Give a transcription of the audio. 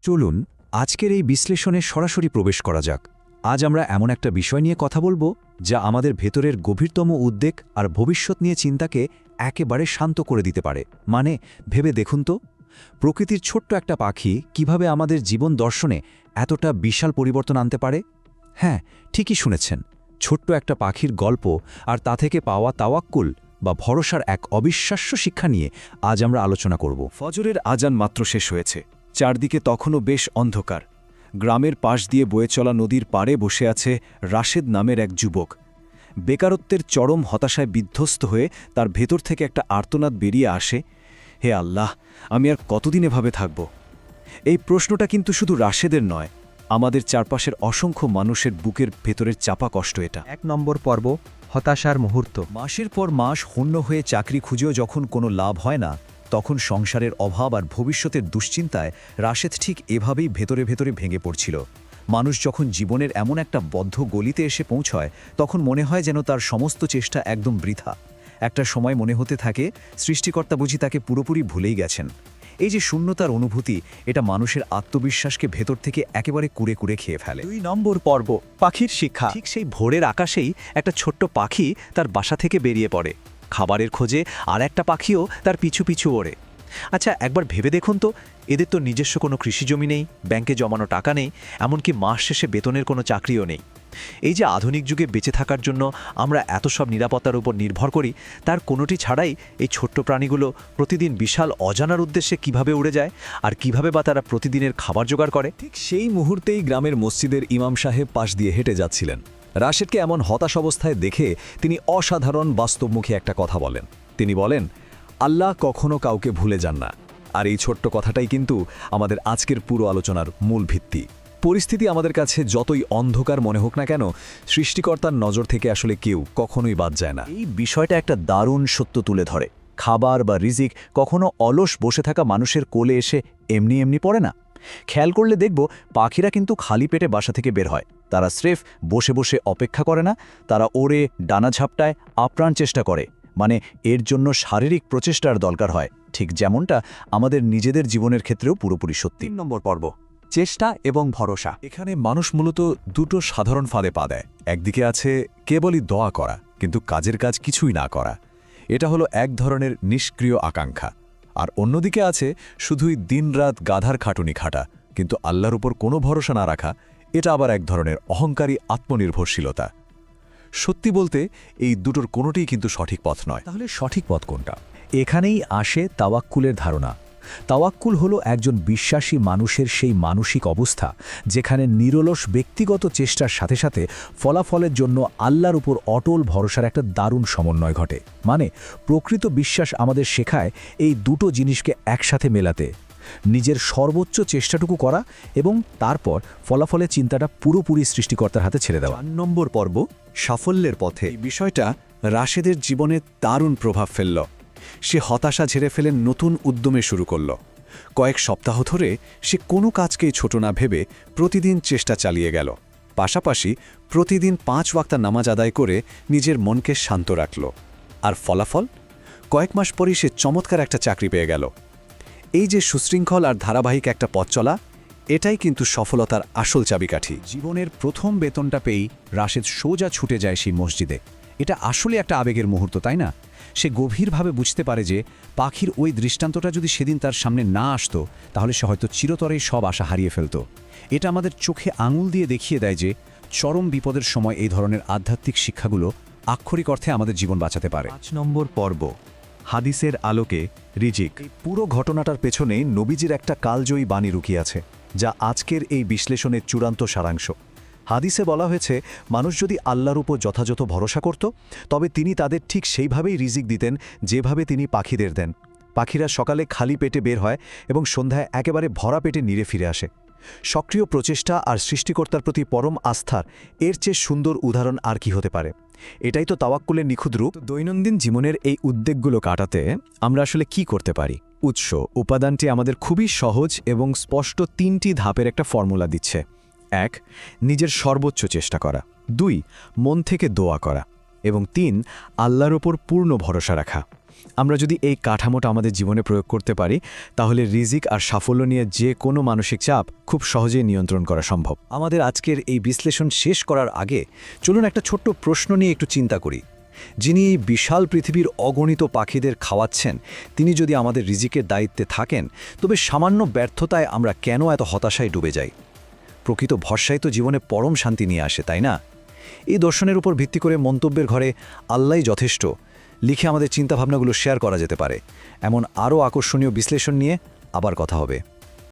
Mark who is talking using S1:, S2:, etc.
S1: চলুন আজকের এই বিশ্লেষণে সরাসরি প্রবেশ করা যাক। আজ আমরা এমন একটা বিষয় নিয়ে কথা বলবো যা আমাদের ভেতরের গভীরতম উদ্বেগ আর ভবিষ্যৎ নিয়ে চিন্তাকে একেবারে শান্ত করে দিতে পারে। মানে ভেবে দেখুন তো, প্রকৃতির ছোট্ট একটা পাখি কিভাবে আমাদের জীবন দর্শনে এতটা বিশাল পরিবর্তন আনতে পারে। হ্যাঁ, ঠিকই শুনেছেন, ছোট্ট একটা পাখির গল্প আর তা থেকে পাওয়া তাওয়াক্কুল বা ভরসার এক অবিশ্বাস্য শিক্ষা নিয়ে আজ আমরা আলোচনা করব।
S2: ফজরের আজান মাত্র শেষ হয়েছে, চারদিকে তখনও বেশ অন্ধকার। গ্রামের পাশ দিয়ে বয়ে চলা নদীর পাড়ে বসে আছে রাশেদ নামের এক যুবক। বেকারত্বের চরম হতাশায় বিধ্বস্ত হয়ে তার ভেতর থেকে একটা আর্তনাদ বেরিয়ে আসে, হে আল্লাহ, আমি আর কতদিন এভাবে থাকব? এই প্রশ্নটা কিন্তু শুধু রাশেদের নয়, আমাদের চারপাশের অসংখ্য মানুষের বুকের ভেতরের চাপা কষ্ট এটা।
S3: 1 নম্বর পর্ব, হতাশার মুহূর্ত।
S1: মাসের পর মাস হন্য হয়ে চাকরি খুঁজেও যখন কোনো লাভ হয় না, তখন সংসারের অভাব আর ভবিষ্যতের দুশ্চিন্তায় রাশেদ ঠিক এভাবেই ভেতরে ভেতরে ভেঙে পড়ছিল। মানুষ যখন জীবনের এমন একটা বদ্ধ গলিতে এসে পৌঁছয়, তখন মনে হয় যেন তার সমস্ত চেষ্টা একদম বৃথা। একটা সময় মনে হতে থাকে সৃষ্টিকর্তা বুঝি তাকে পুরোপুরি ভুলেই গেছেন। এই যে শূন্যতার অনুভূতি, এটা মানুষের আত্মবিশ্বাসকে ভেতর থেকে একেবারে কুড়ে কুড়ে খেয়ে ফেলে।
S3: 2 নম্বর পর্ব, পাখির শিক্ষা।
S1: ঠিক সেই ভোরের আকাশেই একটা ছোট্ট পাখি তার বাসা থেকে বেরিয়ে পড়ে। খাবারের খোঁজে আর একটা পাখিও তার পিছু পিছু ওড়ে। আচ্ছা, একবার ভেবে দেখুন তো, এদের তো নিজস্ব কোনো কৃষিজমি নেই, ব্যাংকে জমানো টাকা নেই, এমনকি মাস শেষে বেতনের কোনো চাকরিও নেই। এই যে আধুনিক যুগে বেঁচে থাকার জন্য আমরা এত সব নিরাপত্তার উপর নির্ভর করি, তার কোনোটি ছাড়াই এই ছোট্ট প্রাণীগুলো প্রতিদিন বিশাল অজানার উদ্দেশ্যে কিভাবে উড়ে যায় আর কিভাবে বা তারা প্রতিদিনের খাবার জোগাড় করে।
S4: ঠিক সেই মুহূর্তেই গ্রামের মসজিদের ইমাম সাহেব পাশ দিয়ে হেঁটে যাচ্ছিলেন। রাশেদকে এমন হতাশ অবস্থায় দেখে তিনি অসাধারণ বাস্তবমুখী একটা কথা বলেন। তিনি বলেন, আল্লাহ কখনো কাউকে ভুলে যান না। আর এই ছোট্ট কথাটাই কিন্তু আমাদের আজকের পুরো আলোচনার মূল ভিত্তি। পরিস্থিতি আমাদের কাছে যতই অন্ধকার মনে হোক না কেন, সৃষ্টিকর্তার নজর থেকে আসলে কেউ কখনোই বাদ যায় না।
S1: এই বিষয়টা একটা দারুণ সত্য তুলে ধরে। খাবার বা রিজিক কখনো অলস বসে থাকা মানুষের কোলে এসে এমনি এমনি পড়ে না। খেয়াল করলে দেখব, পাখিরা কিন্তু খালি পেটে বাসা থেকে বের হয়। তারা স্রেফ বসে বসে অপেক্ষা করে না, তারা ওড়ে, ডানা ঝাপটায়, আপ্রাণ চেষ্টা করে। মানে এর জন্য শারীরিক প্রচেষ্টার দরকার হয়, ঠিক যেমনটা আমাদের নিজেদের জীবনের ক্ষেত্রেও পুরোপুরি সত্যি।
S3: 3 নম্বর পর্ব, চেষ্টা এবং ভরসা।
S4: এখানে মানুষ মূলত দুটো সাধারণ ফাঁদে পা দেয়। একদিকে আছে কেবলই দোয়া করা, কিন্তু কাজের কাজ কিছুই না করা। এটা হলো এক ধরনের নিষ্ক্রিয় আকাঙ্ক্ষা। আর অন্যদিকে আছে শুধুই দিনরাত গাধার খাটুনি খাটা, কিন্তু আল্লাহর উপর কোনো ভরসা না রাখা। এটা আবার এক ধরনের অহংকারী আত্মনির্ভরশীলতা। সত্যি বলতে এই দুটোর কোনোটিই কিন্তু সঠিক পথ নয়।
S1: তাহলে সঠিক পথ কোনটা? এখানেই আসে তাওয়াক্কুলের ধারণা। তাওয়াক্কুল হলো একজন বিশ্বাসী মানুষের সেই মানসিক অবস্থা যেখানে নিরলস ব্যক্তিগত চেষ্টার সাথে সাথে ফলাফলের জন্য আল্লাহর উপর অটল ভরসার একটা দারুণ সমন্বয় ঘটে। মানে প্রকৃত বিশ্বাস আমাদের শেখায় এই দুটো জিনিসকে একসাথে মেলাতে, নিজের সর্বোচ্চ চেষ্টাটুকু করা এবং তারপর ফলাফলের চিন্তাটা পুরোপুরি সৃষ্টিকর্তার হাতে ছেড়ে দেওয়া।
S3: 4 নম্বর পর্ব, সাফল্যের পথে।
S2: এই বিষয়টা রাশেদের জীবনে দারুণ প্রভাব ফেলল। সে হতাশা ঝেড়ে ফেলে নতুন উদ্যমে শুরু করল। কয়েক সপ্তাহ ধরে সে কোনো কাজকেই ছোট না ভেবে প্রতিদিন চেষ্টা চালিয়ে গেল। পাশাপাশি প্রতিদিন 5 ওয়াক্ত নামাজ আদায় করে নিজের মনকে শান্ত রাখল। আর ফলাফল, কয়েক মাস পরই সে চমৎকার একটা চাকরি পেয়ে গেল। এই যে সুশৃঙ্খল আর ধারাবাহিক একটা পথ চলা, এটাই কিন্তু সফলতার আসল চাবিকাঠি।
S1: জীবনের প্রথম বেতনটা পেয়েই রাশেদ সোজা ছুটে যায় সেই মসজিদে। এটা আসলে একটা আবেগের মুহূর্ত, তাই না? সে গভীরভাবে বুঝতে পারে যে পাখির ওই দৃষ্টান্তটা যদি সেদিন তার সামনে না আসতো, তাহলে সে হয়তো চিরতরেই সব আশা হারিয়ে ফেলত। এটা আমাদের চোখে আঙুল দিয়ে দেখিয়ে দেয় যে চরম বিপদের সময় এই ধরনের আধ্যাত্মিক শিক্ষাগুলো আক্ষরিক অর্থে আমাদের জীবন বাঁচাতে পারে।
S3: 5 নম্বর পর্ব, হাদিসের আলোকে রিজিক।
S4: এই পুরো ঘটনাটার পেছনে নবীজির একটা কালজয়ী বাণী লুকিয়ে আছে, যা আজকের এই বিশ্লেষণের চূড়ান্ত সারাংশ। হাদিসে বলা হয়েছে, মানুষ যদি আল্লাহর উপর যথাযথ ভরসা করত, তবে তিনি তাদের ঠিক সেইভাবেই রিজিক দিতেন যেভাবে তিনি পাখিদের দেন। পাখিরা সকালে খালি পেটে বের হয় এবং সন্ধ্যায় একেবারে ভরা পেটে নিরে ফিরে আসে। সক্রিয় প্রচেষ্টা আর সৃষ্টিকর্তার প্রতি পরম আস্থার এর চেয়ে সুন্দর উদাহরণ আর কি হতে পারে? এটাই তো তাওয়াক্কুলের নিখুঁত রূপ।
S1: দৈনন্দিন জীবনের এই উদ্বেগগুলো কাটাতে আমরা আসলে কি করতে পারি? উৎস উপাদানটি আমাদের খুবই সহজ এবং স্পষ্ট 3টি ধাপের একটা ফর্মুলা দিচ্ছে। 1. নিজের সর্বোচ্চ চেষ্টা করা। 2. মন থেকে দোয়া করা। এবং 3. আল্লাহর ওপর পূর্ণ ভরসা রাখা।
S2: আমরা যদি এই কাঠামোটা আমাদের জীবনে প্রয়োগ করতে পারি তাহলে রিজিক আর সাফল্য নিয়ে যে কোনো মানসিক চাপ খুব সহজেই নিয়ন্ত্রণ করা সম্ভব।
S1: আমাদের আজকের এই বিশ্লেষণ শেষ করার আগে চলুন একটা ছোট্ট প্রশ্ন নিয়ে একটু চিন্তা করি। যিনি এই বিশাল পৃথিবীর অগণিত পাখিদের খাওয়াচ্ছেন, তিনি যদি আমাদের রিজিকের দায়িত্বে থাকেন, তবে সামান্য ব্যর্থতায় আমরা কেন এত হতাশায় ডুবে যাই? প্রকৃত ভরসাই তো জীবনে পরম শান্তি নিয়ে আসে, তাই না? এই দর্শনের উপর ভিত্তি করে মন্তব্যের ঘরে আল্লাহই যথেষ্ট লিখে আমাদের চিন্তাভাবনাগুলো শেয়ার করা যেতে পারে। এমন আরও আকর্ষণীয় বিশ্লেষণ নিয়ে আবার কথা হবে।